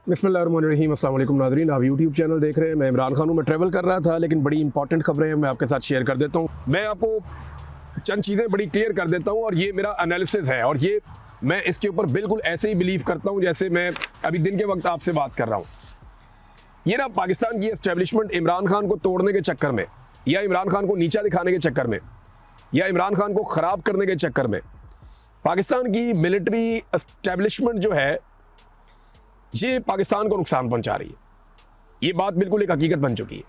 बिस्मिल्लाहिर्रहमानिर्रहीम। अस्सलाम वालेकुम नाज़रीन, आप यूट्यूब चैनल देख रहे हैं। मैं इमरान खान हूँ। मैं ट्रैवल कर रहा था, लेकिन बड़ी इंपॉर्टेंट खबरें हैं, मैं आपके साथ शेयर कर देता हूँ। मैं आपको चंद चीज़ें बड़ी क्लियर कर देता हूँ और ये मेरा एनालिसिस है और ये मैं इसके ऊपर बिल्कुल ऐसे ही बिलीव करता हूँ जैसे मैं अभी दिन के वक्त आपसे बात कर रहा हूँ। ये ना पाकिस्तान की एस्टेब्लिशमेंट इमरान खान को तोड़ने के चक्कर में या इमरान खान को नीचा दिखाने के चक्कर में या इमरान खान को ख़राब करने के चक्कर में पाकिस्तान की मिलिट्री एस्टेब्लिशमेंट जो है ये पाकिस्तान को नुकसान पहुंचा रही है। ये बात बिल्कुल एक हकीकत बन चुकी है।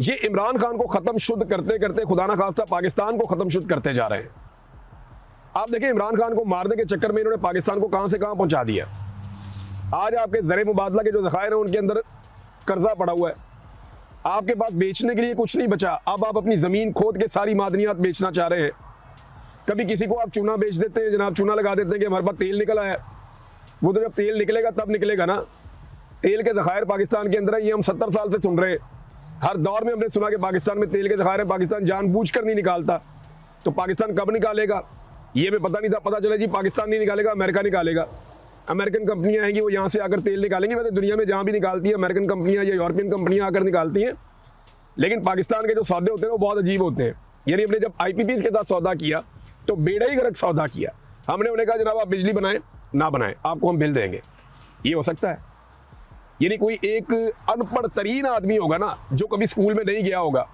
ये इमरान खान को ख़त्म शुद्ध करते करते खुदा ना खास्ता पाकिस्तान को ख़त्म शुद्ध करते जा रहे हैं। आप देखें, इमरान खान को मारने के चक्कर में इन्होंने पाकिस्तान को कहां से कहां पहुंचा दिया। आज आपके ज़र मुबादला के जो ज़खायर हैं उनके अंदर कर्जा पड़ा हुआ है। आपके पास बेचने के लिए कुछ नहीं बचा। अब आप अपनी ज़मीन खोद के सारी मादनियात बेचना चाह रहे हैं। कभी किसी को आप चूना बेच देते हैं, जनाब चूना लगा देते हैं कि हमारे पास तेल निकल आया। वो तो जब तेल निकलेगा तब निकलेगा ना। तेल के ज़खायर पाकिस्तान के अंदर है, ये हम 70 साल से सुन रहे हैं। हर दौर में हमने सुना कि पाकिस्तान में तेल के ज़खायर है, पाकिस्तान जानबूझकर नहीं निकालता। तो पाकिस्तान कब निकालेगा ये हमें पता नहीं था। पता चला जी पाकिस्तान नहीं निकालेगा, अमेरिका निकालेगा। अमेरिकन कंपनियां आएंगी, वो यहाँ से आकर तेल निकालेंगी। वैसे दुनिया में जहाँ भी निकालती है अमेरिकन कंपनियाँ या यूरोपियन कंपनियाँ आकर निकालती हैं, लेकिन पाकिस्तान के जो सौदे होते हैं वो बहुत अजीब होते हैं। यानी हमने जब IPPs के साथ सौदा किया तो बेड़ा ही गर्क सौदा किया। हमने उन्हें कहा जनाब आप बिजली बनाएं ना बनाएं, आपको हम बिल देंगे। ये हो सकता है? यानी कोई एक अनपढ़ तरीन आदमी होगा ना, जो कभी स्कूल में नहीं गया होगा,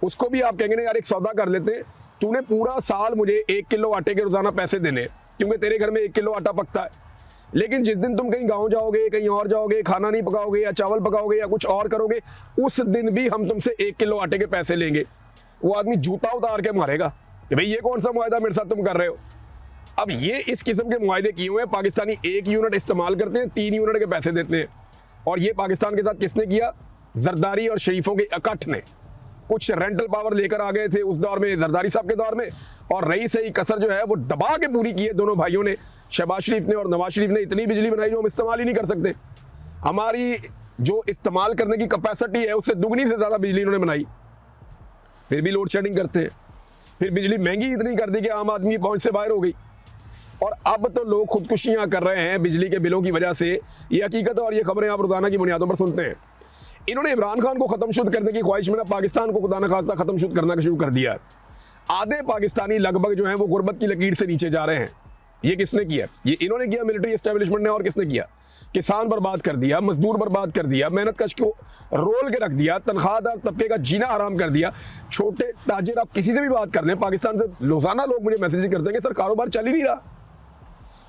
उसको भी आप कहेंगे ना यार एक सौदा कर लेते हैं, तूने पूरा साल मुझे 1 किलो आटे के रोज़ाना पैसे देने, क्योंकि तेरे घर में 1 किलो आटा पकता है। लेकिन जिस दिन तुम कहीं गाँव जाओगे, कहीं और जाओगे, खाना नहीं पकाओगे या चावल पकाओगे या कुछ और करोगे, उस दिन भी हम तुमसे 1 किलो आटे के पैसे लेंगे। वो आदमी जूता उतार के मारेगा कि भाई ये कौन सा मुआहदा मेरे साथ तुम कर रहे हो। अब ये इस किस्म के मुआहदे किए हुए हैं। पाकिस्तानी 1 यूनिट इस्तेमाल करते हैं, 3 यूनिट के पैसे देते हैं। और ये पाकिस्तान के साथ किसने किया? जरदारी और शरीफों के इकट्ठ ने। कुछ रेंटल पावर लेकर आ गए थे उस दौर में, जरदारी साहब के दौर में, और रही सही कसर जो है वो दबा के पूरी की है दोनों भाइयों ने। शहबाज शरीफ ने और नवाज शरीफ ने इतनी बिजली बनाई जो हम इस्तेमाल ही नहीं कर सकते। हमारी जो इस्तेमाल करने की कैपेसिटी है उससे दुगनी से ज़्यादा बिजली इन्होंने बनाई। फिर भी लोड शेडिंग करते हैं। फिर बिजली महंगी इतनी कर दी कि आम आदमी पहुँच से बाहर हो गई। और अब तो लोग खुदकुशियां कर रहे हैं बिजली के बिलों की वजह से। ये हकीकत है और ये खबरें आप रोजाना की बुनियादों पर सुनते हैं। इन्होंने इमरान खान को ख़त्म शुद्ध करने की ख्वाहिश में ना पाकिस्तान को खुदा न खास्ता ख़त्म शुद्ध करना शुरू कर दिया है। आधे पाकिस्तानी लगभग जो हैं वो गुर्बत की लकीर से नीचे जा रहे हैं। ये किसने किया? ये इन्होंने किया, मिलिट्री एस्टेब्लिशमेंट ने। और किसने किया? किसान बर्बाद कर दिया, मजदूर बर्बाद कर दिया, मेहनत कश को रोल के रख दिया, तनख्वाहदार तबके का जीना हराम कर दिया। छोटे ताजिर, आप किसी से भी बात कर लें, पाकिस्तान से रोजाना लोग मुझे मैसेज करते हैं कि सर कारोबार चल ही नहीं रहा।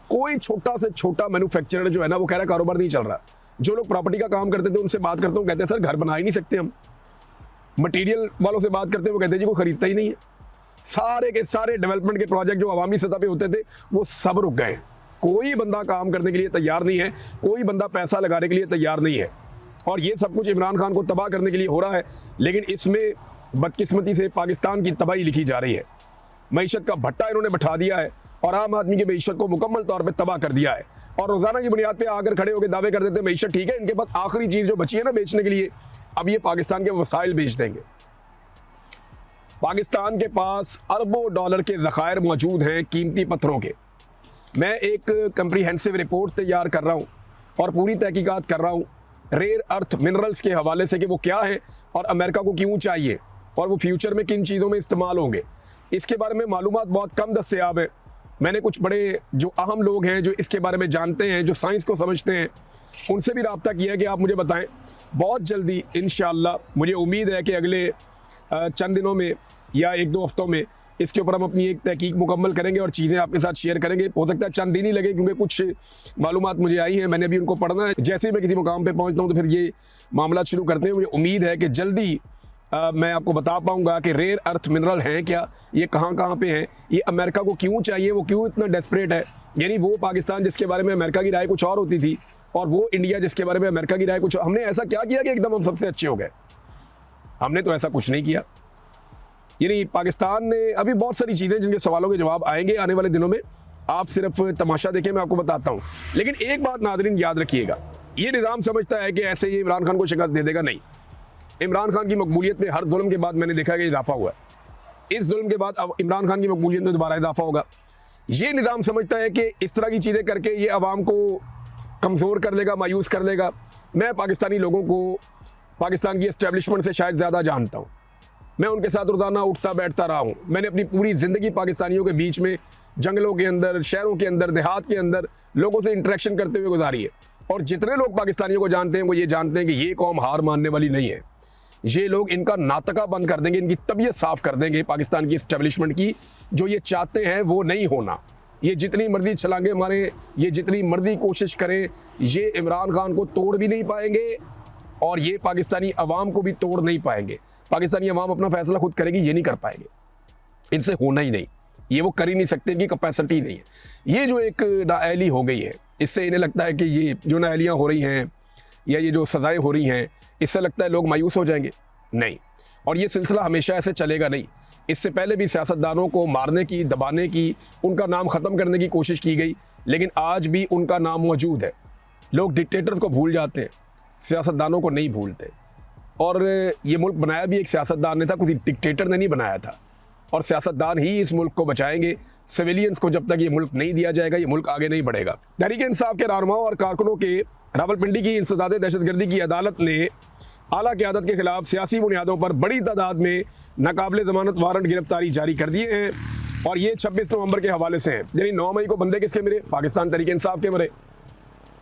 कोई छोटा से छोटा मैन्युफैक्चरर जो है ना वो कह रहा है कारोबार नहीं चल रहा। जो लोग प्रॉपर्टी का काम करते थे उनसे बात करता हूँ, कहते हैं सर घर बना ही नहीं सकते हम। मटेरियल वालों से बात करते हैं, वो कहते हैं जी कोई खरीदता ही नहीं है। सारे के सारे डेवलपमेंट के प्रोजेक्ट जो अवामी सतह पे होते थे वो सब रुक गए। कोई बंदा काम करने के लिए तैयार नहीं है, कोई बंदा पैसा लगाने के लिए तैयार नहीं है। और ये सब कुछ इमरान खान को तबाह करने के लिए हो रहा है। लेकिन इसमें बदकिस्मती से पाकिस्तान की तबाही लिखी जा रही है। मईशत का भट्टा इन्होंने बैठा दिया है और आम आदमी की मईशत को मुकम्मल तौर पे तबाह कर दिया है। और रोज़ाना की बुनियाद पे आकर खड़े होकर दावे कर देते हैं मईशत ठीक है, इनके पास आखिरी चीज़ जो बची है ना बेचने के लिए, अब ये पाकिस्तान के वसाइल बेच देंगे। पाकिस्तान के पास अरबों डॉलर के ज़खायर मौजूद हैं कीमती पत्थरों के। मैं एक कंप्रीहेंसिव रिपोर्ट तैयार कर रहा हूँ और पूरी तहकीकात कर रहा हूँ रेयर अर्थ मिनरल्स के हवाले से कि वो क्या है और अमेरिका को क्यों चाहिए और वो फ्यूचर में किन चीज़ों में इस्तेमाल होंगे। इसके बारे में मालूमात बहुत कम दस्तयाब है। मैंने कुछ बड़े जो अहम लोग हैं जो इसके बारे में जानते हैं, जो साइंस को समझते हैं, उनसे भी रब्ता किया है कि आप मुझे बताएं। बहुत जल्दी इंशाअल्लाह मुझे उम्मीद है कि अगले चंद दिनों में या 1-2 हफ्तों में इसके ऊपर हम अपनी एक तहकीक मुकम्मल करेंगे और चीज़ें आपके साथ शेयर करेंगे। हो सकता है चंद दिन ही लगे क्योंकि कुछ मालूमात मुझे आई हैं, मैंने अभी उनको पढ़ना है। जैसे ही मैं किसी मुकाम पे पहुंचता हूं तो फिर ये मामला शुरू करते हैं। मुझे उम्मीद है कि जल्दी मैं आपको बता पाऊंगा कि रेयर अर्थ मिनरल हैं क्या, ये कहाँ पे हैं, ये अमेरिका को क्यों चाहिए, वो क्यों इतना डेस्परेट है। यानी वो पाकिस्तान जिसके बारे में अमेरिका की राय कुछ और होती थी और वो इंडिया जिसके बारे में अमेरिका की राय कुछ। हमने ऐसा क्या किया कि एकदम हम सबसे अच्छे हो गए? हमने तो ऐसा कुछ नहीं किया। यानी पाकिस्तान ने अभी बहुत सारी चीज़ें जिनके सवालों के जवाब आएंगे आने वाले दिनों में। आप सिर्फ तमाशा देखें, मैं आपको बताता हूँ। लेकिन एक बात नाज़रीन याद रखिएगा, ये निज़ाम समझता है कि ऐसे ये इमरान खान को शिकस्त दे देगा। नहीं, इमरान खान की मकबूलियत में हर जुल्म के बाद मैंने देखा कि इजाफा हुआ है। इस जुल्म के बाद अब इमरान खान की मकबूलियत में दोबारा इजाफा होगा। ये निज़ाम समझता है कि इस तरह की चीज़ें करके ये अवाम को कमज़ोर कर देगा, मायूस कर देगा। मैं पाकिस्तानी लोगों को पाकिस्तान की इस्टेब्लिशमेंट से शायद ज़्यादा जानता हूँ। मैं उनके साथ रोज़ाना उठता बैठता रहा हूँ। मैंने अपनी पूरी ज़िंदगी पाकिस्तानियों के बीच में, जंगलों के अंदर, शहरों के अंदर, देहात के अंदर लोगों से इंटरेक्शन करते हुए गुजारी है। और जितने लोग पाकिस्तानियों को जानते हैं वो ये जानते हैं कि ये कौम हार मानने वाली नहीं है। ये लोग इनका नाटका बंद कर देंगे, इनकी तबीयत साफ़ कर देंगे पाकिस्तान की इस्टेब्लिशमेंट की। जो ये चाहते हैं वो नहीं होना। ये जितनी मर्जी छलांगे मारें, ये जितनी मर्जी कोशिश करें, ये इमरान खान को तोड़ भी नहीं पाएंगे और ये पाकिस्तानी अवाम को भी तोड़ नहीं पाएंगे। पाकिस्तानी अवाम अपना फैसला खुद करेगी, ये नहीं कर पाएंगे। इनसे होना ही नहीं, ये वो कर ही नहीं सकते, इनकी कैपेसिटी नहीं है। ये जो एक नाअहली हो गई है, इससे इन्हें लगता है कि ये जो नाअहलियाँ हो रही हैं या ये जो सज़ाएँ हो रही हैं, इससे लगता है लोग मायूस हो जाएंगे। नहीं, और ये सिलसिला हमेशा ऐसे चलेगा नहीं। इससे पहले भी सियासतदानों को मारने की, दबाने की, उनका नाम ख़त्म करने की कोशिश की गई, लेकिन आज भी उनका नाम मौजूद है। लोग डिक्टेटर्स को भूल जाते हैं, सियासतदानों को नहीं भूलते। और ये मुल्क बनाया भी एक सियासतदान ने था, किसी डिक्टेटर ने नहीं बनाया था। और सियासतदान ही इस मुल्क को बचाएंगे। सिविलियंस को जब तक ये मुल्क नहीं दिया जाएगा, ये मुल्क आगे नहीं बढ़ेगा। तहरीक इंसाफ के रहनुमाओं और कारकुनों के रावलपिंडी की इंसदाद दहशतगर्दी की अदालत ने आला क़यादत के खिलाफ सियासी बुनियादों पर बड़ी तादाद में नाकाबिले ज़मानत वारंट गिरफ्तारी जारी कर दिए हैं। और ये 26 नवंबर के हवाले से हैं। यानी 9 मई को बंदे किसके मरे? पाकिस्तान तहरीक इंसाफ के मरे।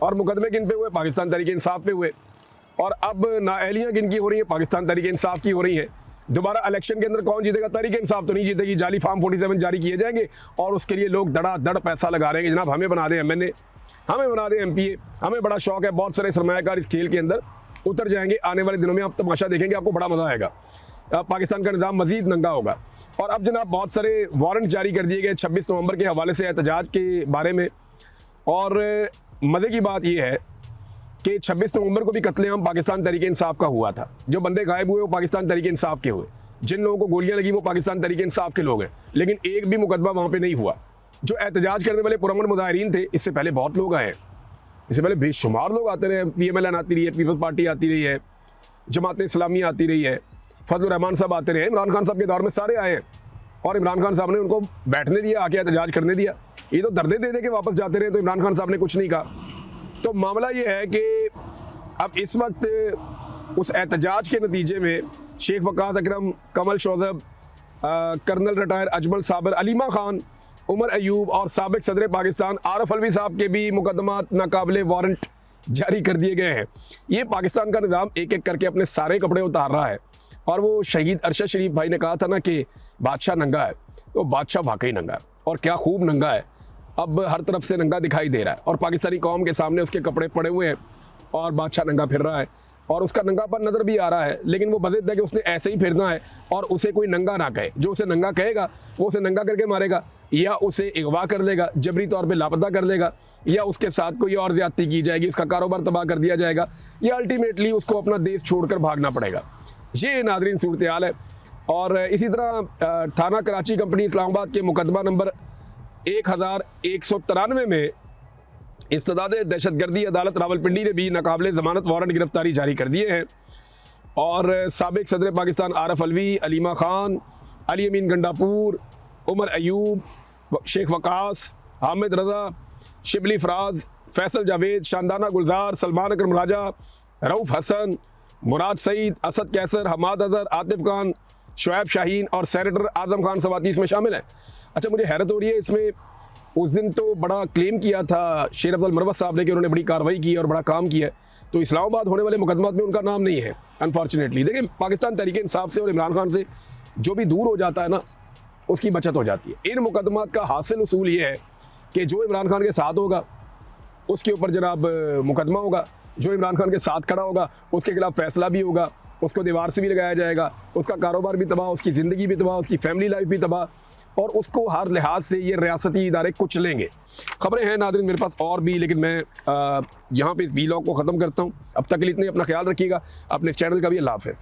और मुकदमे किन पे हुए? पाकिस्तान तहरीक इंसाफ पे हुए। और अब नाअहलियाँ किन की हो रही हैं? पाकिस्तान तहरीक इंसाफ की हो रही हैं। दोबारा इलेक्शन के अंदर कौन जीतेगा? तहरीक इंसाफ तो नहीं जीतेगी। जाली फार्म 47 जारी किए जाएंगे और उसके लिए लोग धड़ाधड़ पैसा लगा रहे हैं कि जनाब हमें बना दें MNA, हमें बना दें MPA। हमें बड़ा शौक है, बहुत सारे सरमायाकार इस खेल के अंदर उतर जाएंगे। आने वाले दिनों में आप तमाशा देखेंगे, आपको बड़ा मज़ा आएगा। पाकिस्तान का निज़ाम मज़ीद नंगा होगा। और अब जनाब बहुत सारे वारंट जारी कर दिए गए 26 नवंबर के हवाले से एहतजाज के बारे में। और मज़े की बात यह है कि 26 नवंबर को भी कत्लेआम पाकिस्तान तहरीक इंसाफ का हुआ था। जो बंदे गायब हुए वो पाकिस्तान तहरीक इंसाफ के हुए। जिन लोगों को गोलियां लगी वो पाकिस्तान तहरीक इंसाफ के लोग हैं। लेकिन एक भी मुकदमा वहाँ पे नहीं हुआ। जो एहतजाज करने वाले पुरअमन मुजाहिरीन थे, इससे पहले बहुत लोग आए हैं। इससे पहले बेशुमार लोग आते रहे। PMLN आती रही है, पीपल्स पार्टी आती रही है, जमात इस्लामी आती रही है, फजल रहमान साहब आते रहे। इमरान खान साहब के दौर में सारे आए हैं और इमरान खान साहब ने उनको बैठने दिया, आके एहतजाज करने दिया। ये तो दर्दे दे के वापस जाते रहे, तो इमरान खान साहब ने कुछ नहीं कहा। तो मामला ये है कि अब इस वक्त उस एहतजाज के नतीजे में शेख वक़ास अकरम, कमल शोज़ब, कर्नल रिटायर अजमल साबर, अलीमा खान, उमर अयूब और साबिक सदर पाकिस्तान आरफ अलवी साहब के भी मुकदमात नाकाबिले वारंट जारी कर दिए गए हैं। ये पाकिस्तान का निज़ाम एक एक करके अपने सारे कपड़े उतार रहा है। और वो शहीद अरशद शरीफ भाई ने कहा था ना कि बादशाह नंगा है, तो बादशाह वाकई नंगा है और क्या खूब नंगा है। अब हर तरफ से नंगा दिखाई दे रहा है और पाकिस्तानी कौम के सामने उसके कपड़े पड़े हुए हैं और बादशाह नंगा फिर रहा है और उसका नंगापन नज़र भी आ रहा है। लेकिन वो बज़िद है कि उसने ऐसे ही फिरना है और उसे कोई नंगा ना कहे। जो उसे नंगा कहेगा वो उसे नंगा करके मारेगा, या उसे अगवा कर लेगा, जबरी तौर पे लापता कर लेगा, या उसके साथ कोई और ज़्यादती की जाएगी, उसका कारोबार तबाह कर दिया जाएगा, या अल्टीमेटली उसको अपना देश छोड़कर भागना पड़ेगा। ये नाज़रीन सूरत हाल है। और इसी तरह थाना कराची कंपनी इस्लामाबाद के मुकदमा नंबर 1193 में इस्तदाद दहशतगर्दी अदालत रावलपिंडी ने भी नाकाबिले ज़मानत वारंट गिरफ्तारी जारी कर दिए हैं। और साबिक सदर पाकिस्तान आरफ अलवी, अलीमा खान, अली अमीन गंडापुर, उमर अयूब, शेख वक़ास, हामिद रज़ा, शिबली फराज, फैसल जावेद, शानदाना गुलजार, सलमान अकरम राजा, रऊफ़ हसन, मुराद सईद, असद कैसर, हमाद अज़हर, आतिफ खान, शुएब शाहीन और सेनेटर आज़म खान सवाती इसमें शामिल हैं। अच्छा, मुझे हैरत हो रही है, इसमें उस दिन तो बड़ा क्लेम किया था शेर अफजल मरवत साहब ने कि उन्होंने बड़ी कार्रवाई की और बड़ा काम किया है, तो इस्लामाबाद होने वाले मुकदमात में उनका नाम नहीं है अनफॉर्चुनेटली। देखिए, पाकिस्तान तहरीक इंसाफ से और इमरान खान से जो भी दूर हो जाता है ना, उसकी बचत हो जाती है। इन मुकदमात का हासिल उसूल ये है कि जो इमरान खान के साथ होगा उसके ऊपर जनाब मुकदमा होगा, जो इमरान खान के साथ खड़ा होगा उसके खिलाफ फैसला भी होगा, उसको दीवार से भी लगाया जाएगा, उसका कारोबार भी तबाह, उसकी ज़िंदगी भी तबाह, उसकी फैमिली लाइफ भी तबाह, और उसको हर लिहाज से ये रियासती इदारे कुचलेंगे। ख़बरें हैं नाज़रीन मेरे पास और भी, लेकिन मैं यहाँ पे इस वीलॉग को ख़त्म करता हूँ। अब तक के लिए इतने, अपना ख्याल रखिएगा, अपने इस चैनल का भी। अल्लाह हाफ़िज़।